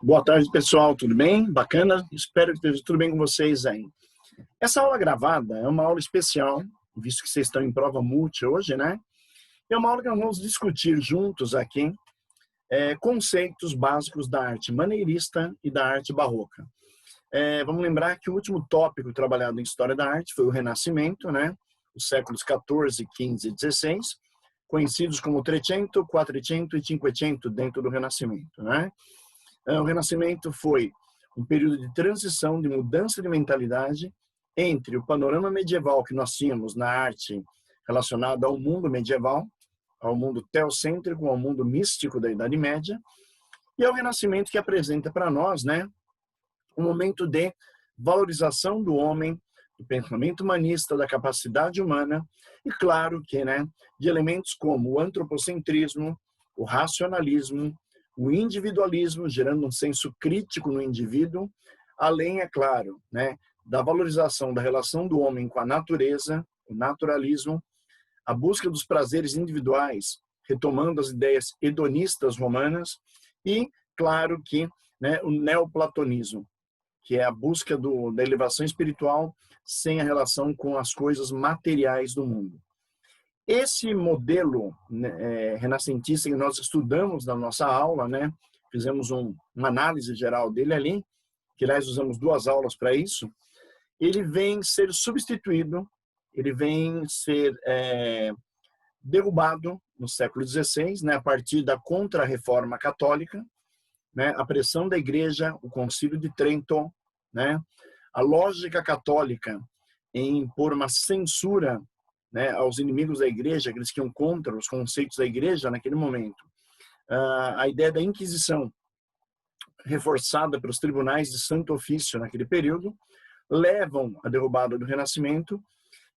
Boa tarde, pessoal. Tudo bem? Bacana? Espero que esteja tudo bem com vocês aí. Essa aula gravada é uma aula especial, visto que vocês estão em prova multi hoje, né? É uma aula que nós vamos discutir juntos aqui conceitos básicos da arte maneirista e da arte barroca. Vamos lembrar que o último tópico trabalhado em História da Arte foi o Renascimento, né? Os séculos 14, 15 e 16, conhecidos como Trecento, Quattrocento e Cinquecento dentro do Renascimento, né? O Renascimento foi um período de transição, de mudança de mentalidade entre o panorama medieval que nós tínhamos na arte relacionado ao mundo medieval, ao mundo teocêntrico, ao mundo místico da Idade Média, e ao Renascimento que apresenta para nós, né, um momento de valorização do homem, do pensamento humanista, da capacidade humana, e claro que, né, de elementos como o antropocentrismo, o racionalismo, o individualismo, gerando um senso crítico no indivíduo, além, é claro, né, da valorização da relação do homem com a natureza, o naturalismo, a busca dos prazeres individuais, retomando as ideias hedonistas romanas, e, claro que, né, o neoplatonismo, que é a busca da elevação espiritual sem a relação com as coisas materiais do mundo. Esse modelo renascentista que nós estudamos na nossa aula, né, fizemos uma análise geral dele ali, que aliás usamos 2 aulas para isso, ele vem ser substituído, ele vem ser derrubado no século XVI, né, a partir da Contra-Reforma Católica, né, a pressão da Igreja, o Concílio de Trento, né, a lógica católica em impor uma censura, né, aos inimigos da Igreja, aqueles que iam contra os conceitos da Igreja naquele momento. A ideia da Inquisição, reforçada pelos tribunais de Santo Ofício naquele período, levam à derrubada do Renascimento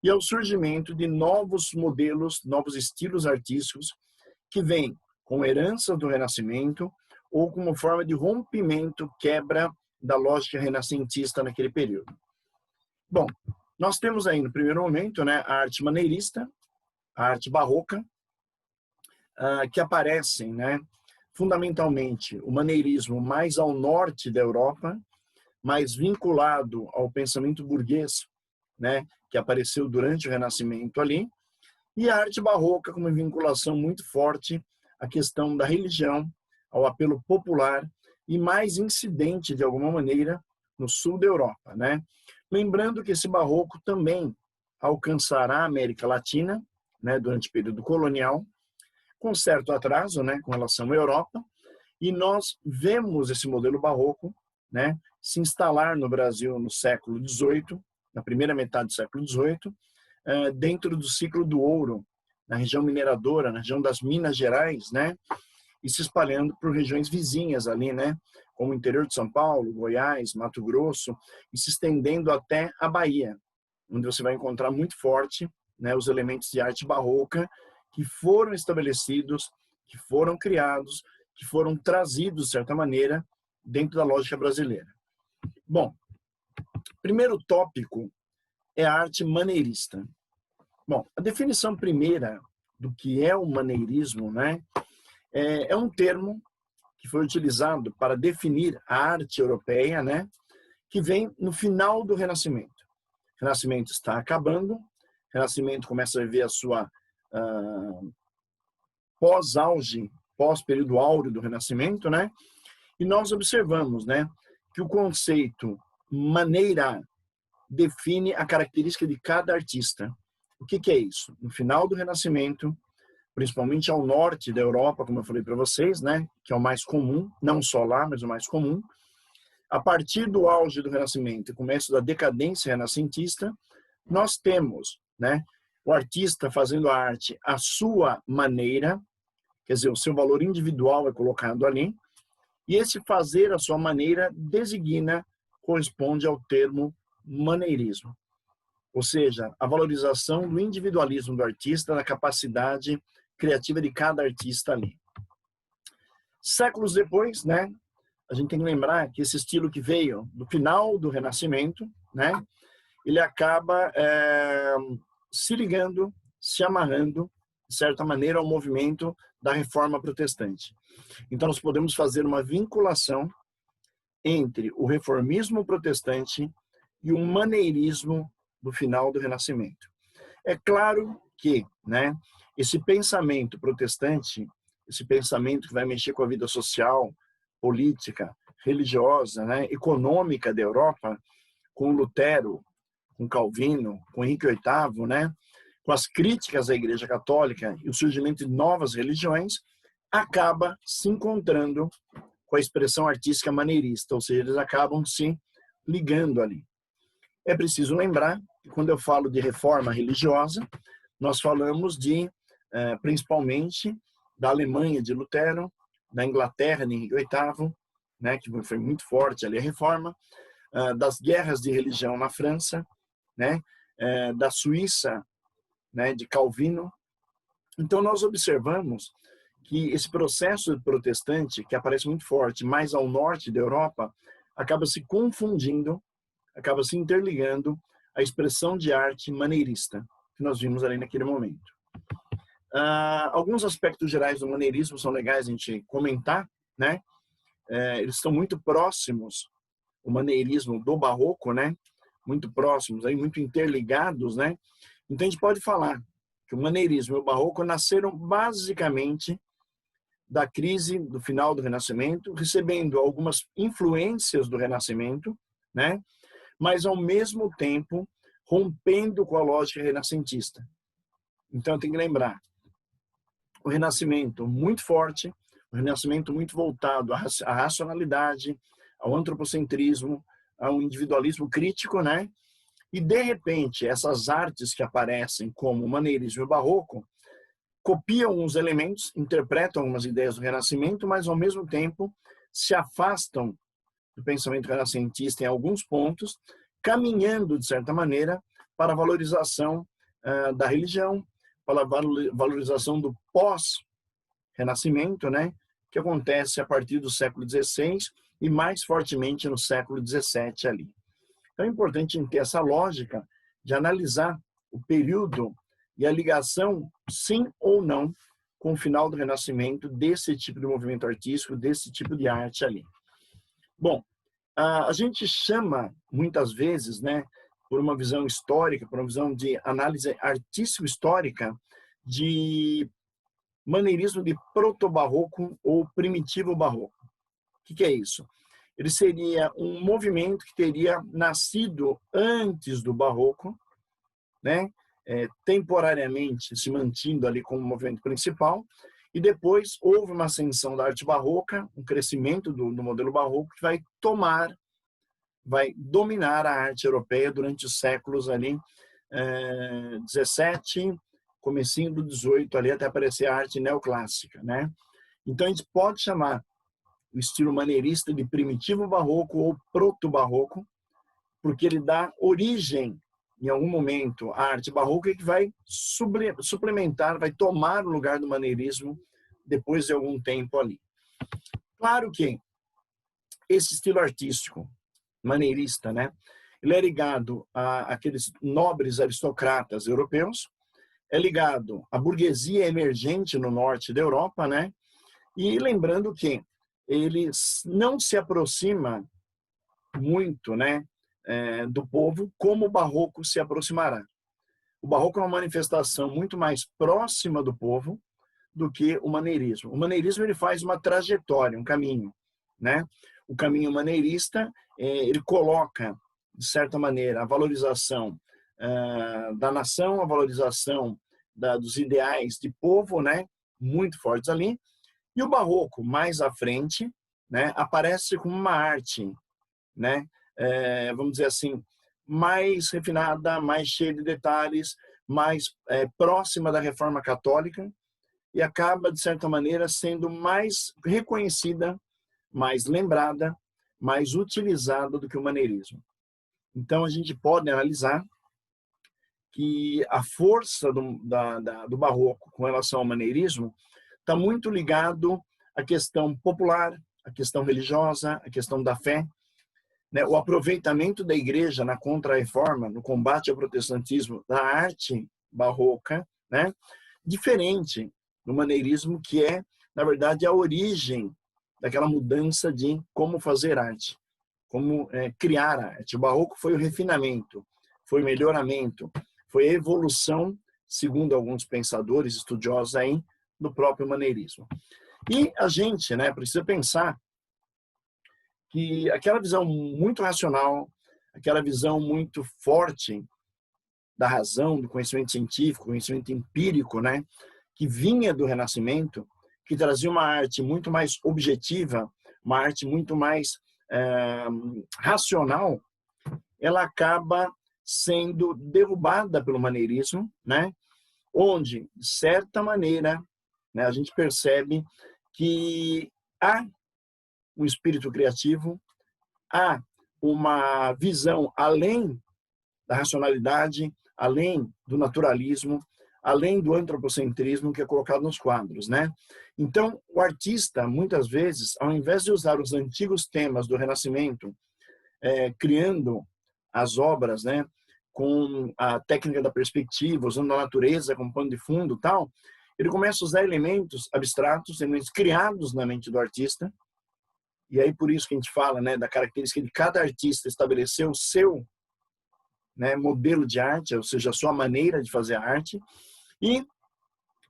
e ao surgimento de novos modelos, novos estilos artísticos que vêm com herança do Renascimento ou como forma de rompimento, quebra da lógica renascentista naquele período. Bom, nós temos aí no primeiro momento, né, a arte maneirista, a arte barroca, que aparecem, né, fundamentalmente o maneirismo mais ao norte da Europa, mais vinculado ao pensamento burguês, né, que apareceu durante o Renascimento ali, e a arte barroca com uma vinculação muito forte à questão da religião, ao apelo popular e mais incidente de alguma maneira no sul da Europa, né? Lembrando que esse barroco também alcançará a América Latina, né, durante o período colonial, com certo atraso, né, com relação à Europa, e nós vemos esse modelo barroco, né, se instalar no Brasil no século XVIII, na primeira metade do século XVIII, dentro do ciclo do ouro, na região mineradora, na região das Minas Gerais, né, e se espalhando por regiões vizinhas ali, né, como o interior de São Paulo, Goiás, Mato Grosso, e se estendendo até a Bahia, onde você vai encontrar muito forte, né, os elementos de arte barroca que foram estabelecidos, que foram criados, que foram trazidos, de certa maneira, dentro da lógica brasileira. Bom, primeiro tópico é a arte maneirista. Bom, a definição primeira do que é o maneirismo, né, é um termo que foi utilizado para definir a arte europeia, né, que vem no final do Renascimento. O Renascimento está acabando, o Renascimento começa a viver a sua pós-auge, pós-período áureo do Renascimento, né, e nós observamos, né, que o conceito maneira define a característica de cada artista. O que é isso? No final do Renascimento, principalmente ao norte da Europa, como eu falei para vocês, né, que é o mais comum, não só lá, mas o mais comum. A partir do auge do Renascimento e começo da decadência renascentista, nós temos, né, o artista fazendo a arte à sua maneira, quer dizer, o seu valor individual é colocado ali, e esse fazer à sua maneira designa, corresponde ao termo maneirismo. Ou seja, a valorização do individualismo do artista, da capacidade criativa de cada artista ali. Séculos depois, né, a gente tem que lembrar que esse estilo que veio do final do Renascimento, né, ele acaba se ligando, se amarrando, de certa maneira, ao movimento da Reforma Protestante. Então, nós podemos fazer uma vinculação entre o reformismo protestante e o maneirismo do final do Renascimento. É claro que, né, esse pensamento protestante, esse pensamento que vai mexer com a vida social, política, religiosa, né, econômica da Europa, com Lutero, com Calvino, com Henrique VIII, né, com as críticas à Igreja Católica e o surgimento de novas religiões, acaba se encontrando com a expressão artística maneirista, ou seja, eles acabam se ligando ali. É preciso lembrar que quando eu falo de reforma religiosa, nós falamos de, principalmente, da Alemanha de Lutero, da Inglaterra de Henrique VIII, né, que foi muito forte ali a reforma, das guerras de religião na França, né, da Suíça, né, de Calvino. Então, nós observamos que esse processo protestante, que aparece muito forte mais ao norte da Europa, acaba se confundindo, acaba se interligando à expressão de arte maneirista, que nós vimos ali naquele momento. Alguns aspectos gerais do maneirismo são legais a gente comentar, né? Eles estão muito próximos, o maneirismo do barroco, né? Muito próximos, aí, muito interligados, né? Então, a gente pode falar que o maneirismo e o barroco nasceram basicamente da crise do final do Renascimento, recebendo algumas influências do Renascimento, né? Mas, ao mesmo tempo, rompendo com a lógica renascentista. Então, tem que lembrar, o Renascimento muito forte, o Renascimento muito voltado à racionalidade, ao antropocentrismo, ao individualismo crítico, né? E, de repente, essas artes que aparecem como o maneirismo e o barroco copiam os elementos, interpretam algumas ideias do Renascimento, mas, ao mesmo tempo, se afastam do pensamento renascentista em alguns pontos, caminhando, de certa maneira, para a valorização da religião, para a valorização do pós-renascimento, né, que acontece a partir do século XVI e mais fortemente no século XVII ali. Então é importante ter essa lógica de analisar o período e a ligação, sim ou não, com o final do Renascimento desse tipo de movimento artístico, desse tipo de arte ali. Bom, a gente chama, muitas vezes, né, por uma visão histórica, por uma visão de análise artístico-histórica, de maneirismo de proto-barroco ou primitivo barroco. O que é isso? Ele seria um movimento que teria nascido antes do barroco, né, temporariamente se mantido ali como movimento principal, e depois houve uma ascensão da arte barroca, um crescimento do modelo barroco que vai dominar a arte europeia durante os séculos ali 17, comecinho do 18 ali até aparecer a arte neoclássica, né? Então a gente pode chamar o estilo maneirista de primitivo barroco ou proto-barroco, porque ele dá origem em algum momento à arte barroca que vai suplementar, vai tomar o lugar do maneirismo depois de algum tempo ali. Claro que esse estilo artístico maneirista, né, ele é ligado àqueles nobres aristocratas europeus, é ligado à burguesia emergente no norte da Europa, né, e lembrando que ele não se aproxima muito, né, do povo como o barroco se aproximará. O barroco é uma manifestação muito mais próxima do povo do que o maneirismo. O maneirismo ele faz uma trajetória, um caminho, né? O caminho maneirista ele coloca, de certa maneira, a valorização da nação, a valorização dos ideais de povo, né? Muito fortes ali. E o barroco, mais à frente, né? Aparece como uma arte, né? Vamos dizer assim, mais refinada, mais cheia de detalhes, mais próxima da Reforma Católica e acaba, de certa maneira, sendo mais reconhecida, mais lembrada, mais utilizada do que o maneirismo. Então, a gente pode analisar que a força do barroco com relação ao maneirismo está muito ligado à questão popular, à questão religiosa, à questão da fé, né? O aproveitamento da igreja na contra-reforma, no combate ao protestantismo, da arte barroca, né? Diferente do maneirismo, que é, na verdade, a origem daquela mudança de como fazer arte. como criar a arte. O barroco foi o refinamento, foi o melhoramento, foi a evolução, segundo alguns pensadores, estudiosos aí, do próprio maneirismo. E a gente, né, precisa pensar que aquela visão muito racional, aquela visão muito forte da razão, do conhecimento científico, conhecimento empírico, né, que vinha do Renascimento, que trazia uma arte muito mais objetiva, uma arte muito mais racional, ela acaba sendo derrubada pelo maneirismo, né, onde, de certa maneira, né, a gente percebe que há um espírito criativo, há uma visão além da racionalidade, além do naturalismo, além do antropocentrismo que é colocado nos quadros, né? Então, o artista, muitas vezes, ao invés de usar os antigos temas do Renascimento, criando as obras, né, com a técnica da perspectiva, usando a natureza como pano de fundo, tal, ele começa a usar elementos abstratos, elementos criados na mente do artista. E aí por isso que a gente fala, né, da característica de cada artista estabelecer o seu, né, modelo de arte, ou seja, a sua maneira de fazer a arte. E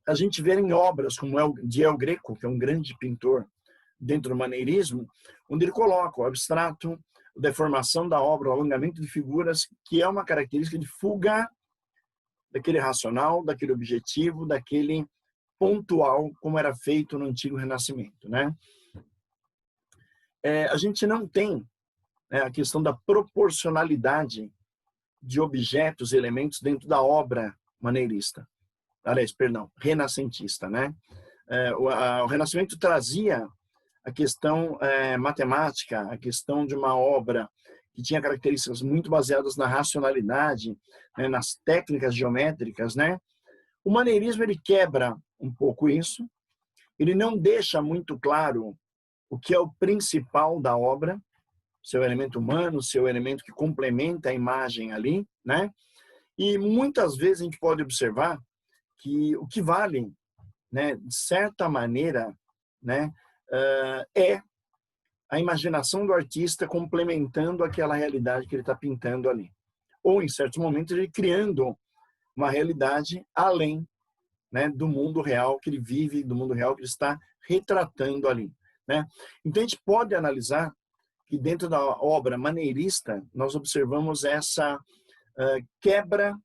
a gente vê em obras como de El Greco, que é um grande pintor dentro do maneirismo, onde ele coloca o abstrato, a deformação da obra, o alongamento de figuras, que é uma característica de fuga daquele racional, daquele objetivo, daquele pontual, como era feito no antigo Renascimento, né? A gente não tem, né, a questão da proporcionalidade de objetos e elementos dentro da obra maneirista. Aliás, perdão, renascentista, né? O Renascimento trazia a questão matemática, a questão de uma obra que tinha características muito baseadas na racionalidade, né, nas técnicas geométricas, né? O maneirismo ele quebra um pouco isso, ele não deixa muito claro o que é o principal da obra, seu elemento humano, seu elemento que complementa a imagem ali, né? E muitas vezes a gente pode observar que o que vale, né, de certa maneira, né, é a imaginação do artista complementando aquela realidade que ele está pintando ali. Ou, em certos momentos, ele criando uma realidade além, né, do mundo real que ele vive, do mundo real que ele está retratando ali, né? Então, a gente pode analisar que dentro da obra maneirista, nós observamos essa quebra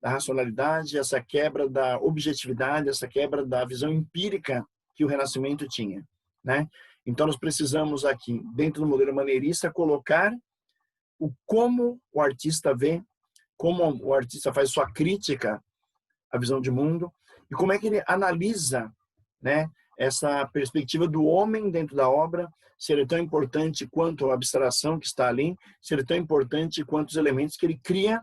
da racionalidade, essa quebra da objetividade, essa quebra da visão empírica que o Renascimento tinha, né? Então, nós precisamos aqui, dentro do modelo maneirista, colocar o como o artista vê, como o artista faz sua crítica à visão de mundo e como é que ele analisa, né, essa perspectiva do homem dentro da obra, se ele é tão importante quanto a abstração que está ali, se ele é tão importante quanto os elementos que ele cria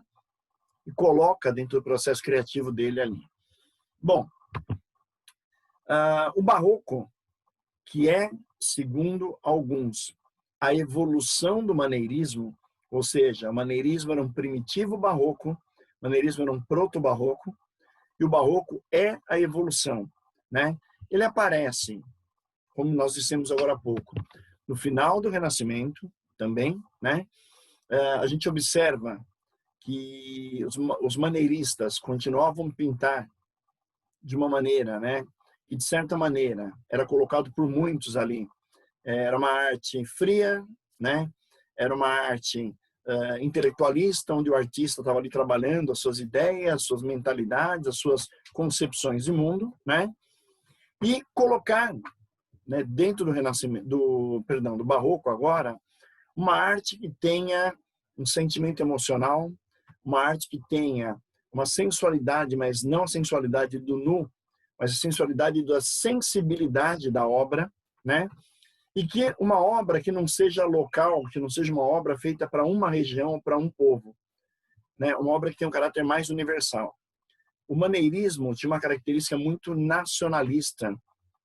e coloca dentro do processo criativo dele ali. Bom, o barroco, que é, segundo alguns, a evolução do maneirismo, ou seja, o maneirismo era um primitivo barroco, o maneirismo era um proto-barroco, e o barroco é a evolução, né? Ele aparece, como nós dissemos agora há pouco, no final do Renascimento também, né? A gente observa que os maneiristas continuavam a pintar de uma maneira, né? E de certa maneira era colocado por muitos ali. Era uma arte fria, né? Era uma arte intelectualista, onde o artista estava ali trabalhando as suas ideias, as suas mentalidades, as suas concepções de mundo, né? E colocar, né, dentro do Renascimento, do Barroco agora, uma arte que tenha um sentimento emocional, uma arte que tenha uma sensualidade, mas não a sensualidade do nu, mas a sensualidade da sensibilidade da obra, né? E que uma obra que não seja local, que não seja uma obra feita para uma região, para um povo, né? Uma obra que tenha um caráter mais universal. O maneirismo tinha uma característica muito nacionalista,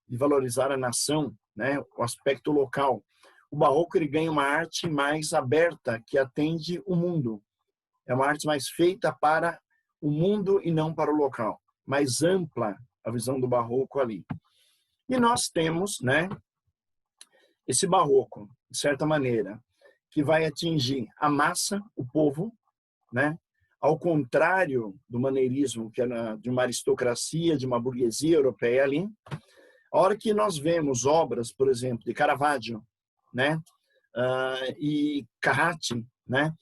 de valorizar a nação, né? O aspecto local. O barroco ele ganha uma arte mais aberta, que atende o mundo. É uma arte mais feita para o mundo e não para o local. Mais ampla a visão do barroco ali. E nós temos, né, esse barroco, de certa maneira, que vai atingir a massa, o povo, né? Ao contrário do maneirismo, que era de uma aristocracia, de uma burguesia europeia ali. A hora que nós vemos obras, por exemplo, de Caravaggio, né? E Carracci, né?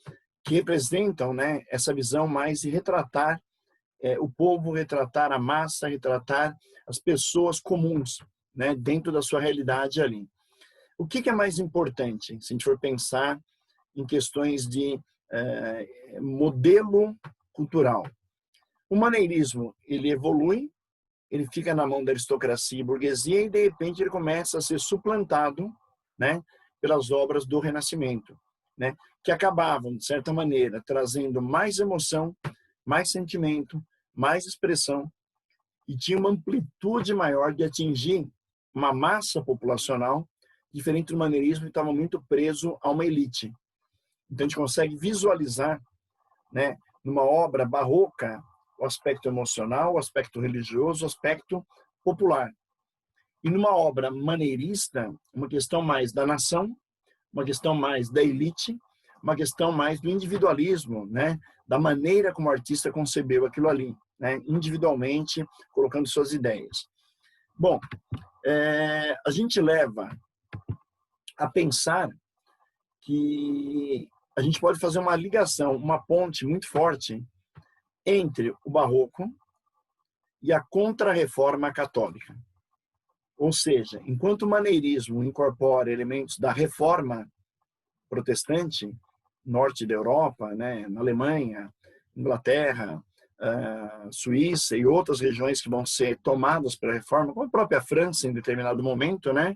Que representam, né, essa visão mais de retratar o povo, retratar a massa, retratar as pessoas comuns, né, dentro da sua realidade ali. O que é mais importante, se a gente for pensar em questões de modelo cultural? O maneirismo, ele evolui, ele fica na mão da aristocracia e burguesia e, de repente, ele começa a ser suplantado, né, pelas obras do Renascimento, né, que acabavam, de certa maneira, trazendo mais emoção, mais sentimento, mais expressão e tinha uma amplitude maior de atingir uma massa populacional, diferente do maneirismo que estava muito preso a uma elite. Então, a gente consegue visualizar, né, numa obra barroca, o aspecto emocional, o aspecto religioso, o aspecto popular. E numa obra maneirista, uma questão mais da nação, uma questão mais da elite, uma questão mais do individualismo, né, da maneira como o artista concebeu aquilo ali, né, individualmente, colocando suas ideias. Bom, a gente leva a pensar que a gente pode fazer uma ligação, uma ponte muito forte entre o barroco e a contra-reforma católica. Ou seja, enquanto o maneirismo incorpora elementos da reforma protestante, norte da Europa, né, na Alemanha, Inglaterra, Suíça e outras regiões que vão ser tomadas pela reforma, como a própria França em determinado momento, né,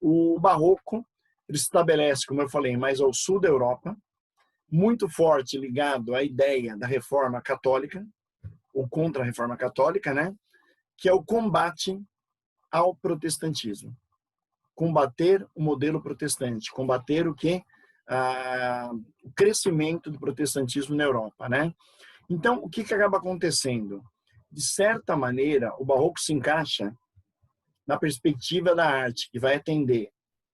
o barroco ele se estabelece, como eu falei, mais ao sul da Europa, muito forte ligado à ideia da reforma católica, ou contra a reforma católica, né, que é o combate ao protestantismo. Combater o modelo protestante, combater o que? O crescimento do protestantismo na Europa, né? Então, o que acaba acontecendo? De certa maneira, o barroco se encaixa na perspectiva da arte que vai atender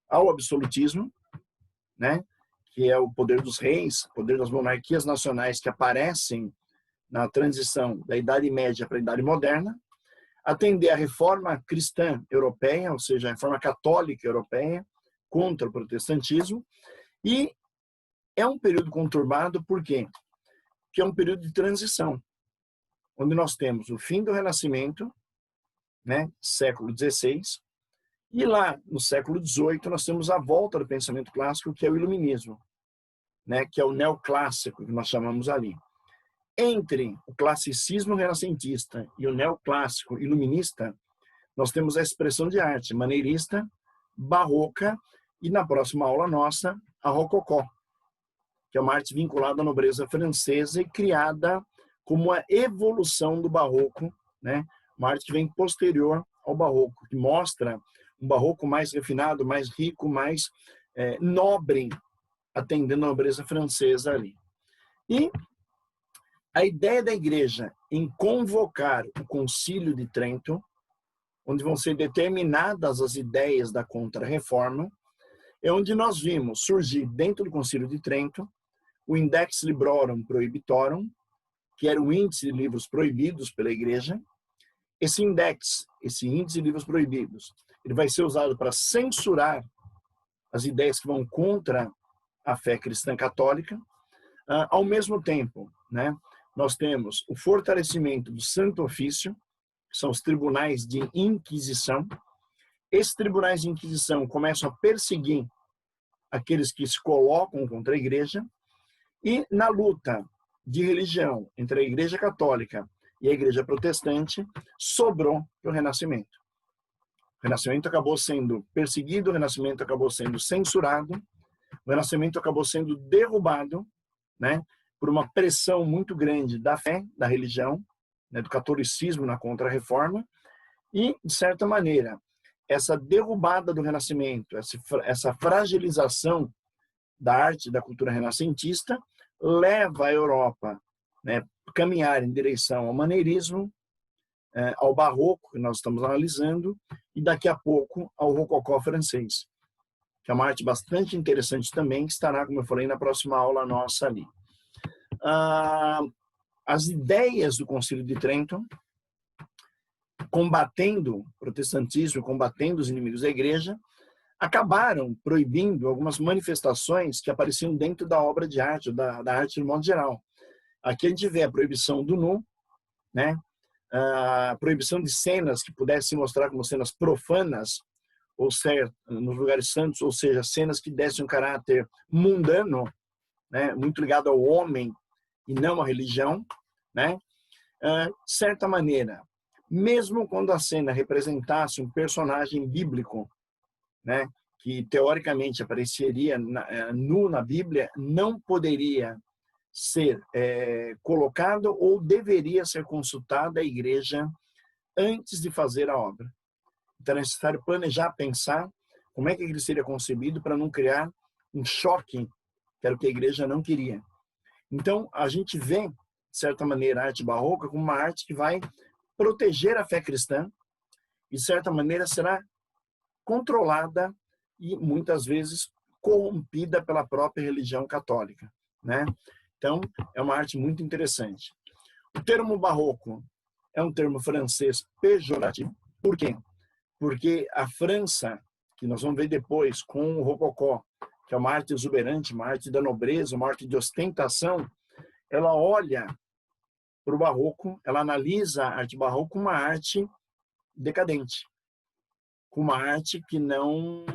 ao absolutismo, né? Que é o poder dos reis, o poder das monarquias nacionais que aparecem na transição da Idade Média para a Idade Moderna, atender à reforma cristã europeia, ou seja, a reforma católica europeia, contra o protestantismo, e é um período conturbado, por quê? Porque é um período de transição, onde nós temos o fim do Renascimento, né, século XVI, e lá no século XVIII nós temos a volta do pensamento clássico, que é o iluminismo, né, que é o neoclássico, que nós chamamos ali. Entre o classicismo renascentista e o neoclássico iluminista, nós temos a expressão de arte maneirista, barroca e, na próxima aula nossa, a rococó, que é uma arte vinculada à nobreza francesa e criada como a evolução do barroco, né? Uma arte que vem posterior ao barroco, que mostra um barroco mais refinado, mais rico, mais nobre, atendendo a nobreza francesa ali. E a ideia da igreja em convocar o Concílio de Trento, onde vão ser determinadas as ideias da Contra-Reforma, é onde nós vimos surgir dentro do Concílio de Trento o Index Librorum Prohibitorum, que era o índice de livros proibidos pela igreja. Esse index, esse índice de livros proibidos, ele vai ser usado para censurar as ideias que vão contra a fé cristã católica. Ao mesmo tempo, né, nós temos o fortalecimento do Santo Ofício, que são os tribunais de inquisição. Esses tribunais de inquisição começam a perseguir aqueles que se colocam contra a igreja, e na luta de religião entre a igreja católica e a igreja protestante, sobrou para o Renascimento. O Renascimento acabou sendo perseguido, o Renascimento acabou sendo censurado, o Renascimento acabou sendo derrubado, né, por uma pressão muito grande da fé, da religião, né, do catolicismo na Contra-Reforma, e, de certa maneira, essa derrubada do Renascimento, essa fragilização da arte da cultura renascentista, leva a Europa, né, a caminhar em direção ao maneirismo, ao barroco, que nós estamos analisando, e daqui a pouco ao rococó francês. que é uma arte bastante interessante também, que estará, como eu falei, na próxima aula nossa ali. As ideias do Concílio de Trento, combatendo o protestantismo, combatendo os inimigos da igreja, acabaram proibindo algumas manifestações que apareciam dentro da obra de arte, da arte de modo geral. Aqui a gente vê a proibição do nu, né? A proibição de cenas que pudessem se mostrar como cenas profanas, ou ser nos lugares santos, ou seja, cenas que dessem um caráter mundano, né? Muito ligado ao homem e não à religião, né? De certa maneira, mesmo quando a cena representasse um personagem bíblico, né, que teoricamente apareceria nu na Bíblia, não poderia ser colocado ou deveria ser consultada a igreja antes de fazer a obra. Então é necessário planejar, pensar como é que ele seria concebido para não criar um choque, que era o que a igreja não queria. Então a gente vê, de certa maneira, a arte barroca como uma arte que vai proteger a fé cristã e, de certa maneira, será controlada e muitas vezes corrompida pela própria religião católica, né? Então, é uma arte muito interessante. O termo barroco é um termo francês pejorativo. Por quê? Porque a França, que nós vamos ver depois com o rococó, que é uma arte exuberante, uma arte da nobreza, uma arte de ostentação, ela olha para o barroco, ela analisa a arte barroca como uma arte decadente, com uma arte que não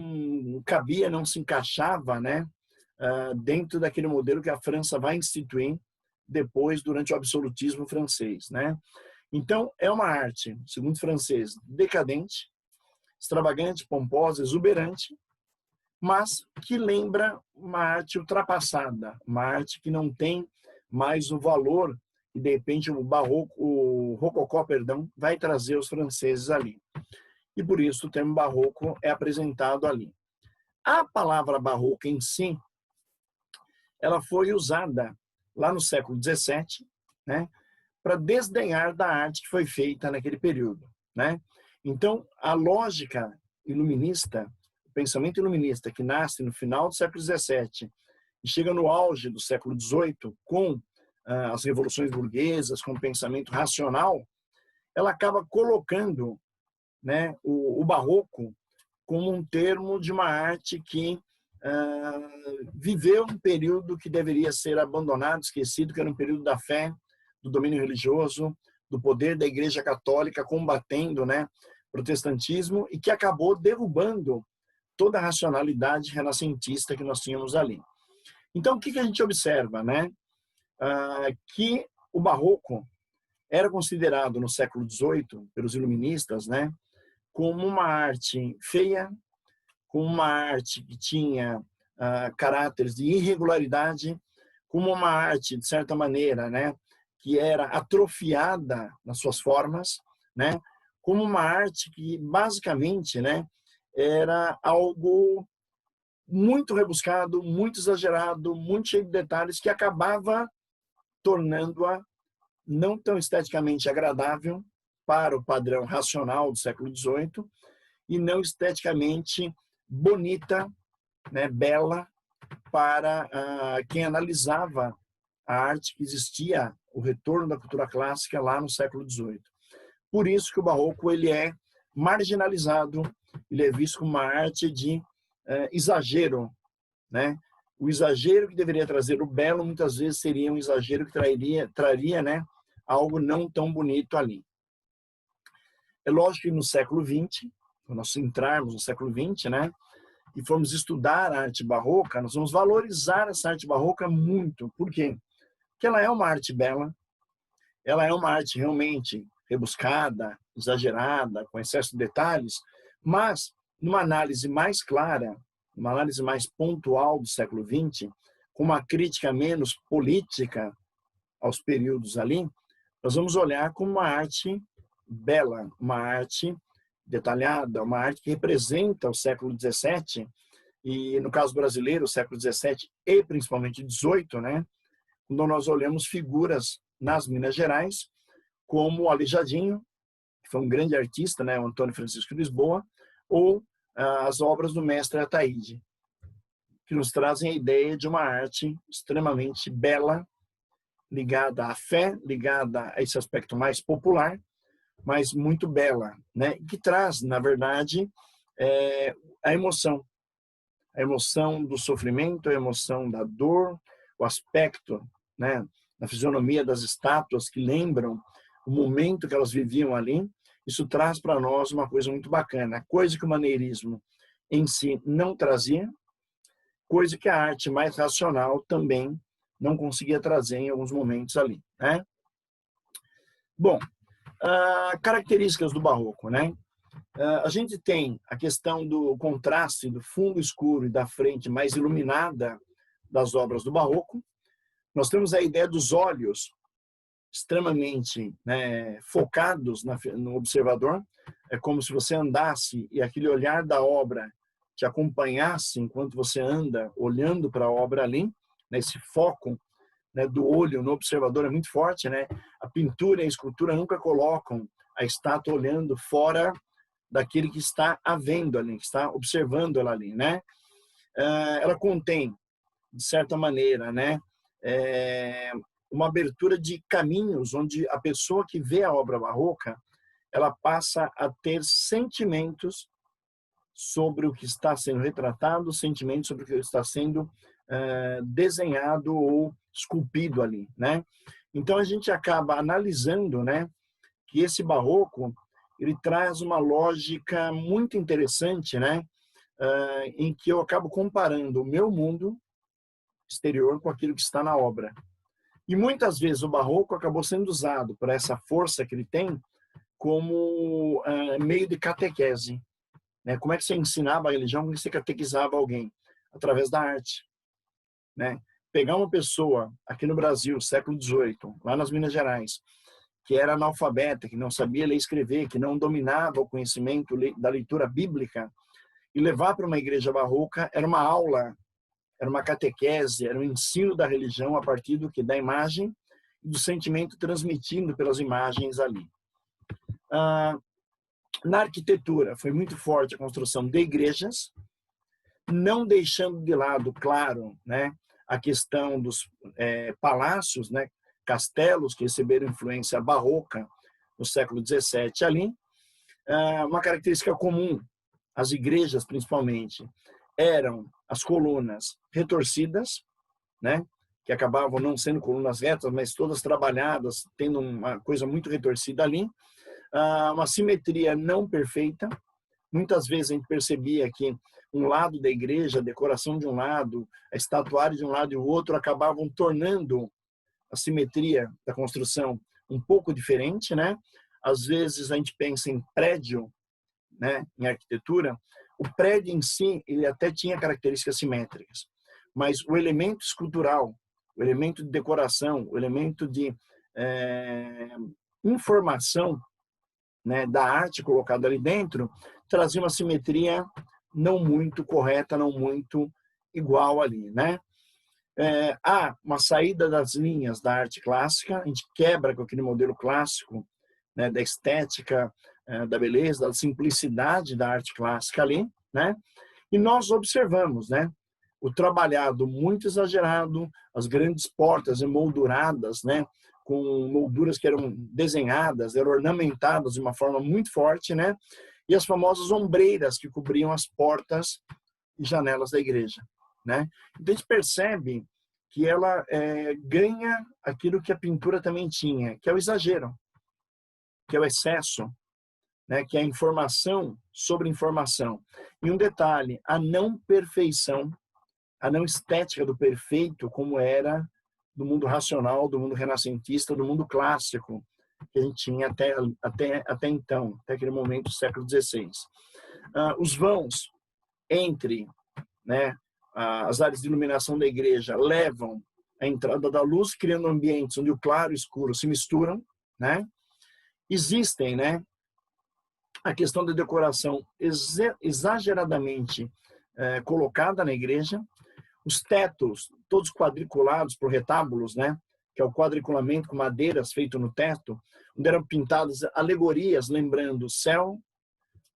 cabia, não se encaixava, né, dentro daquele modelo que a França vai instituir depois, durante o absolutismo francês, né? Então, é uma arte, segundo o francês, decadente, extravagante, pomposa, exuberante, mas que lembra uma arte ultrapassada, uma arte que não tem mais o valor e, de repente, o rococó, perdão, vai trazer os franceses ali. E por isso o termo barroco é apresentado ali. A palavra barroco em si, ela foi usada lá no século XVII, né, para desdenhar da arte que foi feita naquele período, né? Então, a lógica iluminista, o pensamento iluminista que nasce no final do século XVII e chega no auge do século XVIII com as revoluções burguesas, com o pensamento racional, ela acaba colocando, né, o barroco como um termo de uma arte que viveu um período que deveria ser abandonado, esquecido, que era um período da fé, do domínio religioso, do poder da Igreja Católica combatendo, né, o protestantismo, e que acabou derrubando toda a racionalidade renascentista que nós tínhamos ali. Então, o que a gente observa, né? Que o barroco era considerado no século XVIII pelos iluministas, né, como uma arte feia, como uma arte que tinha caráteres de irregularidade, como uma arte, de certa maneira, né, que era atrofiada nas suas formas, né, como uma arte que, basicamente, né, era algo muito rebuscado, muito exagerado, muito cheio de detalhes, que acabava tornando-a não tão esteticamente agradável para o padrão racional do século XVIII e não esteticamente bonita, né, bela, para quem analisava a arte que existia, o retorno da cultura clássica lá no século XVIII. Por isso que o barroco ele é marginalizado, ele é visto como uma arte de exagero, né? O exagero que deveria trazer o belo, muitas vezes seria um exagero que traria, né, algo não tão bonito ali. É lógico que no século XX, quando nós entrarmos no século XX, né, e formos estudar a arte barroca, nós vamos valorizar essa arte barroca muito. Por quê? Porque ela é uma arte bela, ela é uma arte realmente rebuscada, exagerada, com excesso de detalhes, mas numa análise mais clara, uma análise mais pontual do século XX, com uma crítica menos política aos períodos ali, nós vamos olhar como uma arte bela, uma arte detalhada, uma arte que representa o século XVII, e no caso brasileiro, o século XVII e principalmente XVIII, né? Quando nós olhamos figuras nas Minas Gerais, como o Aleijadinho, que foi um grande artista, né? O Antônio Francisco de Lisboa, ou as obras do mestre Ataíde. que nos trazem a ideia de uma arte extremamente bela, ligada à fé, ligada a esse aspecto mais popular, mas muito bela, né? Que traz, na verdade, a emoção do sofrimento, a emoção da dor, o aspecto, né, na fisionomia das estátuas que lembram o momento que elas viviam ali. Isso traz para nós uma coisa muito bacana, coisa que o maneirismo em si não trazia, coisa que a arte mais racional também não conseguia trazer em alguns momentos ali, né? Bom, características do barroco, né? A gente tem a questão do contraste do fundo escuro e da frente mais iluminada das obras do barroco. Nós temos a ideia dos olhos extremamente, né, focados no observador. É como se você andasse e aquele olhar da obra te acompanhasse enquanto você anda olhando para a obra ali, né, esse foco, né, do olho no observador é muito forte, né? A pintura e a escultura nunca colocam a estátua olhando fora daquele que está a vendo ali, que está observando ela ali, né? Ela contém, de certa maneira, né, uma abertura de caminhos onde a pessoa que vê a obra barroca, ela passa a ter sentimentos sobre o que está sendo retratado, sentimentos sobre o que está sendo desenhado ou esculpido ali, né? Então a gente acaba analisando, né, que esse barroco ele traz uma lógica muito interessante, né, em que eu acabo comparando o meu mundo exterior com aquilo que está na obra. E muitas vezes o barroco acabou sendo usado por essa força que ele tem como meio de catequese, né? Como é que você ensinava a religião, como é que você catequizava alguém? Através da arte, né? Pegar uma pessoa aqui no Brasil, século XVIII, lá nas Minas Gerais, que era analfabeta, que não sabia ler e escrever, que não dominava o conhecimento da leitura bíblica, e levar para uma igreja barroca era uma aula, era uma catequese, era um ensino da religião a partir do que da imagem e do sentimento transmitindo pelas imagens ali. Na arquitetura foi muito forte a construção de igrejas, não deixando de lado, claro, né, a questão dos palácios, né, castelos que receberam influência barroca no século XVII ali. Uma característica comum, as igrejas principalmente, eram as colunas retorcidas, né, que acabavam não sendo colunas retas, mas todas trabalhadas, tendo uma coisa muito retorcida ali. Uma simetria não perfeita. Muitas vezes a gente percebia que um lado da igreja, a decoração de um lado, a estatuária de um lado e o outro acabavam tornando a simetria da construção um pouco diferente, né? Às vezes a gente pensa em prédio, né, em arquitetura, o prédio em si, ele até tinha características simétricas, mas o elemento escultural, o elemento de decoração, o elemento de informação, né, da arte colocada ali dentro, trazia uma simetria não muito correta, não muito igual ali, né? Há uma saída das linhas da arte clássica, a gente quebra com aquele modelo clássico, né, da estética, da beleza, da simplicidade da arte clássica ali, né? E nós observamos, né, o trabalhado muito exagerado, as grandes portas emolduradas, né, com molduras que eram desenhadas, eram ornamentadas de uma forma muito forte, né? E as famosas ombreiras que cobriam as portas e janelas da igreja, né? Então a gente percebe que ela ganha aquilo que a pintura também tinha, que é o exagero, que é o excesso, né? Que é a informação sobre informação. E um detalhe, a não perfeição, a não estética do perfeito, como era do mundo racional, do mundo renascentista, do mundo clássico, que a gente tinha até então, até aquele momento do século XVI. Os vãos entre, né, as áreas de iluminação da igreja levam a entrada da luz, criando ambientes onde o claro e o escuro se misturam, né? Existem, né, a questão da decoração exageradamente colocada na igreja, os tetos todos quadriculados por retábulos, né, que é o quadriculamento com madeiras feito no teto, onde eram pintadas alegorias lembrando o céu,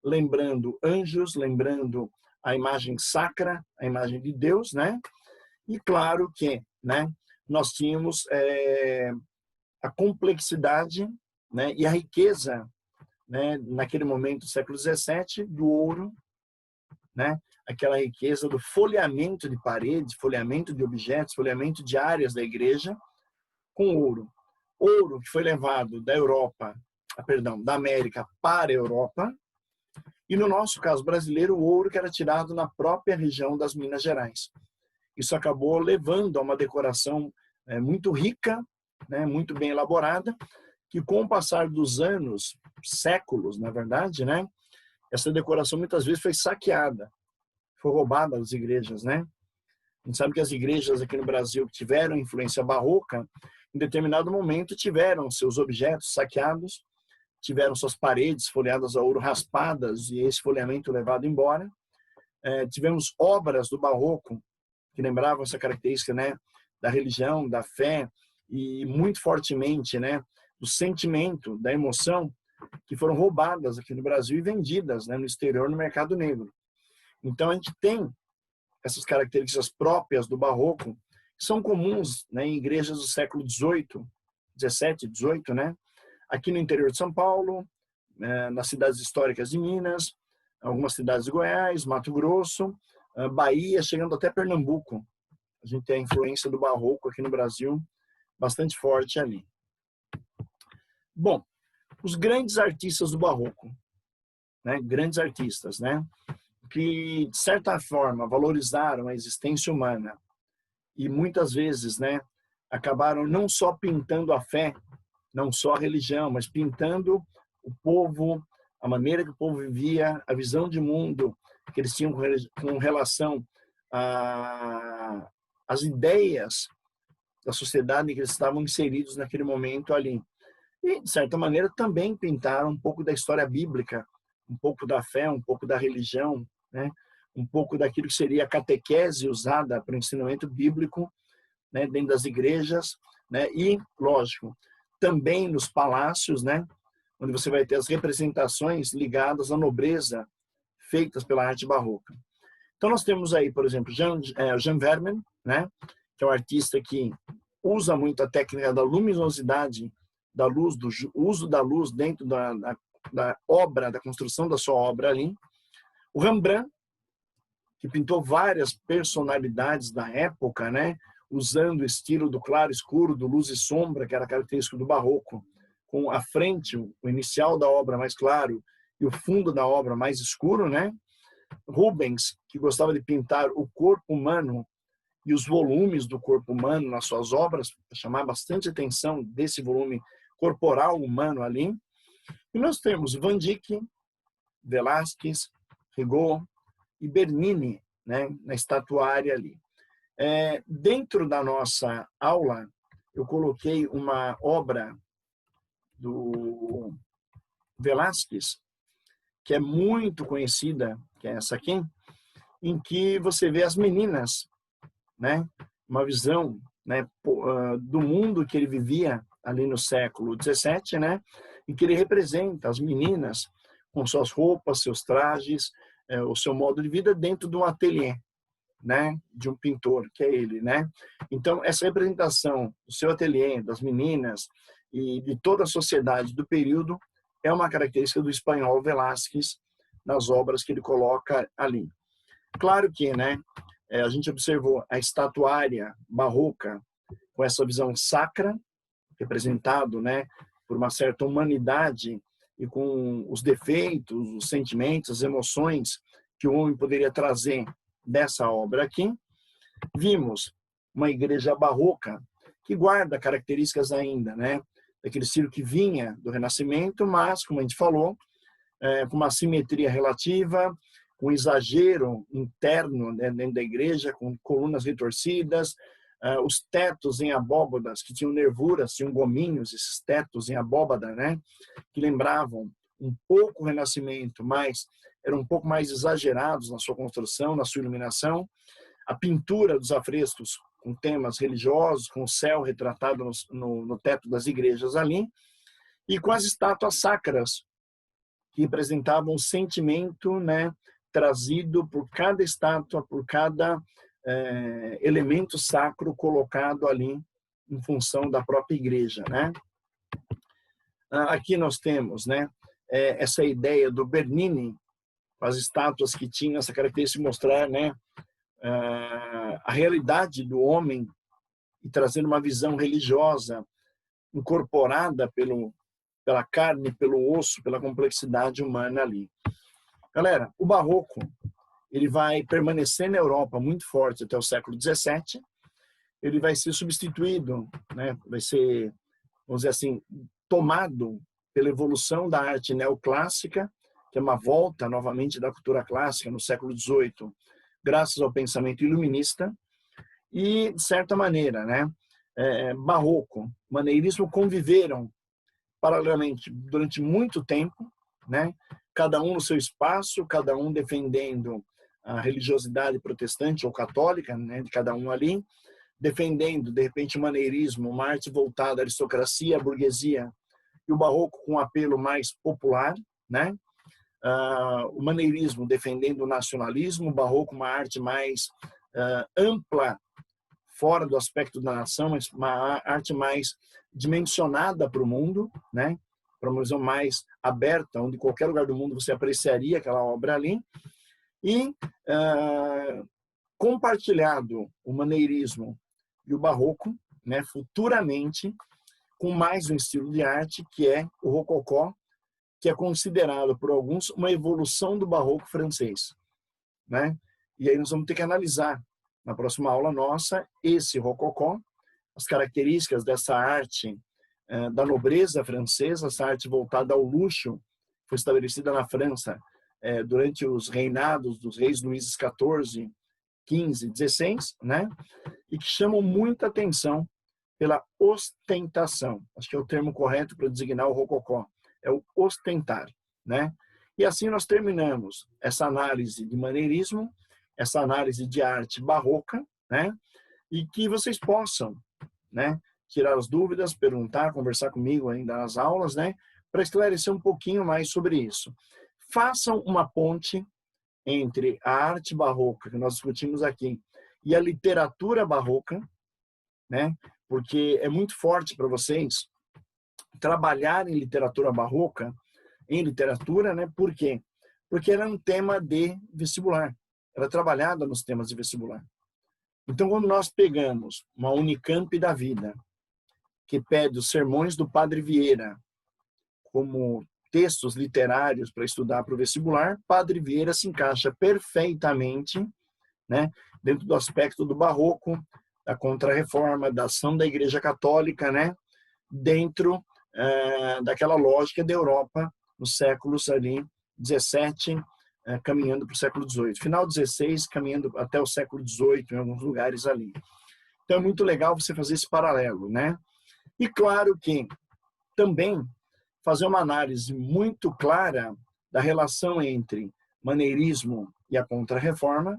lembrando anjos, lembrando a imagem sacra, a imagem de Deus, né? E claro que, né, nós tínhamos a complexidade, né, e a riqueza, né, naquele momento do século XVII, do ouro, né, aquela riqueza do folheamento de paredes, folheamento de objetos, folheamento de áreas da igreja com ouro. Ouro que foi levado da Europa, perdão, da América para a Europa, e no nosso caso brasileiro, o ouro que era tirado na própria região das Minas Gerais. Isso acabou levando a uma decoração muito rica, né, muito bem elaborada, que com o passar dos anos, séculos, na verdade, né, essa decoração muitas vezes foi saqueada, foi roubada das igrejas, né? A gente sabe que as igrejas aqui no Brasil que tiveram influência barroca, em determinado momento tiveram seus objetos saqueados, tiveram suas paredes folheadas a ouro raspadas e esse folheamento levado embora. Tivemos obras do barroco que lembravam essa característica, né, da religião, da fé e muito fortemente, né, do sentimento, da emoção, que foram roubadas aqui no Brasil e vendidas, né, no exterior, no mercado negro. Então a gente tem essas características próprias do barroco, que são comuns, né, em igrejas do século XVIII, XVII, XVIII, né, aqui no interior de São Paulo, nas cidades históricas de Minas, algumas cidades de Goiás, Mato Grosso, Bahia, chegando até Pernambuco. A gente tem a influência do barroco aqui no Brasil bastante forte ali. Bom, os grandes artistas do barroco, né, grandes artistas, né, que de certa forma valorizaram a existência humana e muitas vezes, né, acabaram não só pintando a fé, não só a religião, mas pintando o povo, a maneira que o povo vivia, a visão de mundo que eles tinham com relação às ideias da sociedade em que eles estavam inseridos naquele momento ali. E, de certa maneira, também pintaram um pouco da história bíblica, um pouco da fé, um pouco da religião, né? Um pouco daquilo que seria a catequese usada para o ensinamento bíblico, né, dentro das igrejas, né? E, lógico, também nos palácios, né, onde você vai ter as representações ligadas à nobreza feitas pela arte barroca. Então nós temos aí, por exemplo, Jan Vermeer, né, que é um artista que usa muito a técnica da luminosidade da luz, do uso da luz dentro da obra, da construção da sua obra ali. O Rembrandt, que pintou várias personalidades da época, né, usando o estilo do claro e escuro, do luz e sombra, que era característico do barroco, com a frente, o inicial da obra mais claro e o fundo da obra mais escuro, né? Rubens, que gostava de pintar o corpo humano e os volumes do corpo humano nas suas obras, para chamar bastante atenção desse volume corporal humano ali. E nós temos Van Dyck, Velázquez, Rigaud e Bernini, né, na estatuária ali. Dentro da nossa aula, eu coloquei uma obra do Velázquez, que é muito conhecida, que é essa aqui, em que você vê as meninas, né, uma visão, né, do mundo que ele vivia ali no século XVII, né, em que ele representa as meninas com suas roupas, seus trajes, o seu modo de vida dentro de um ateliê, né, de um pintor, que é ele, né? Então, essa representação do seu ateliê, das meninas e de toda a sociedade do período é uma característica do espanhol Velázquez nas obras que ele coloca ali. Claro que, né, a gente observou a estatuária barroca com essa visão sacra, representado, né, por uma certa humanidade e com os defeitos, os sentimentos, as emoções que o homem poderia trazer dessa obra aqui. Vimos uma igreja barroca que guarda características ainda, né, daquele estilo que vinha do Renascimento, mas, como a gente falou, com uma simetria relativa, com exagero interno, né, dentro da igreja, com colunas retorcidas, os tetos em abóbadas que tinham nervuras, tinham gominhos, esses tetos em abóbada, né, que lembravam um pouco o Renascimento, mas eram um pouco mais exagerados na sua construção, na sua iluminação. A pintura dos afrescos com temas religiosos, com o céu retratado no teto das igrejas ali, e com as estátuas sacras, que representavam o sentimento, né, trazido por cada estátua, por cada elemento sacro colocado ali em função da própria igreja, né? Aqui nós temos, né, essa ideia do Bernini, as estátuas que tinham essa característica de mostrar, né, a realidade do homem e trazer uma visão religiosa incorporada pela carne, pelo osso, pela complexidade humana ali. Galera, o barroco ele vai permanecer na Europa muito forte até o século XVII. Ele vai ser substituído, né, vai ser, vamos dizer assim, tomado pela evolução da arte neoclássica, que é uma volta novamente da cultura clássica no século XVIII, graças ao pensamento iluminista. E, de certa maneira, né, barroco, maneirismo conviveram paralelamente durante muito tempo, né, cada um no seu espaço, cada um defendendo a religiosidade protestante ou católica, né, de cada um ali, defendendo, de repente, o maneirismo, uma arte voltada à aristocracia, à burguesia, e o barroco com um apelo mais popular, né? O maneirismo defendendo o nacionalismo, o barroco uma arte mais ampla, fora do aspecto da nação, mas uma arte mais dimensionada para o mundo, né? Para uma visão mais aberta, onde qualquer lugar do mundo você apreciaria aquela obra ali. E compartilhado o maneirismo e o barroco, né, futuramente, com mais um estilo de arte, que é o rococó, que é considerado por alguns uma evolução do barroco francês, né? E aí nós vamos ter que analisar, na próxima aula nossa, esse rococó, as características dessa arte da nobreza francesa, essa arte voltada ao luxo, foi estabelecida na França durante os reinados dos reis Luís XIV, XV, XVI, né? E que chamam muita atenção pela ostentação. Acho que é o termo correto para designar o rococó. É o ostentar, né? E assim nós terminamos essa análise de maneirismo, essa análise de arte barroca, né? E que vocês possam, né, tirar as dúvidas, perguntar, conversar comigo ainda nas aulas, né, para esclarecer um pouquinho mais sobre isso. Façam uma ponte entre a arte barroca que nós discutimos aqui e a literatura barroca, né? Porque é muito forte para vocês trabalhar em literatura barroca, em literatura, né? Por quê? Porque ela é um tema de vestibular. Ela é trabalhada nos temas de vestibular. Então, quando nós pegamos uma Unicamp da vida, que pede os sermões do Padre Vieira como textos literários para estudar para o vestibular, Padre Vieira se encaixa perfeitamente, né, dentro do aspecto do barroco, da Contra-Reforma, da ação da Igreja Católica, né, dentro daquela lógica da Europa nos séculos ali 17, caminhando para o século 18. Final 16, caminhando até o século 18, em alguns lugares ali. Então é muito legal você fazer esse paralelo, né? E claro que também fazer uma análise muito clara da relação entre maneirismo e a Contra-Reforma,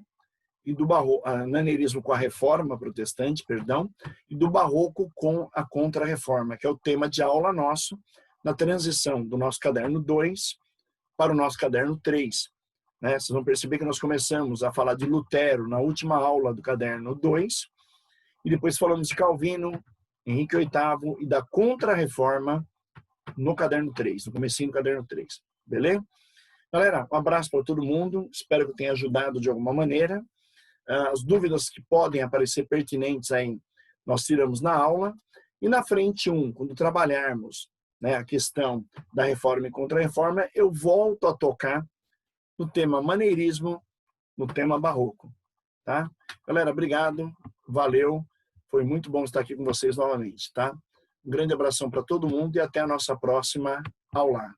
e do barroco, maneirismo com a Reforma Protestante, perdão, e do barroco com a Contra-Reforma, que é o tema de aula nosso na transição do nosso caderno 2 para o nosso caderno 3. Né? Vocês vão perceber que nós começamos a falar de Lutero na última aula do caderno 2, e depois falamos de Calvino, Henrique VIII e da Contra-Reforma no caderno 3, no comecinho do caderno 3. Beleza? Galera, um abraço para todo mundo. Espero que eu tenha ajudado de alguma maneira. As dúvidas que podem aparecer pertinentes aí, nós tiramos na aula. E na frente 1, quando trabalharmos, né, a questão da reforma e contra-reforma, eu volto a tocar no tema maneirismo, no tema barroco. Tá? Galera, obrigado, valeu. Foi muito bom estar aqui com vocês novamente. Tá? Um grande abração para todo mundo e até a nossa próxima aula.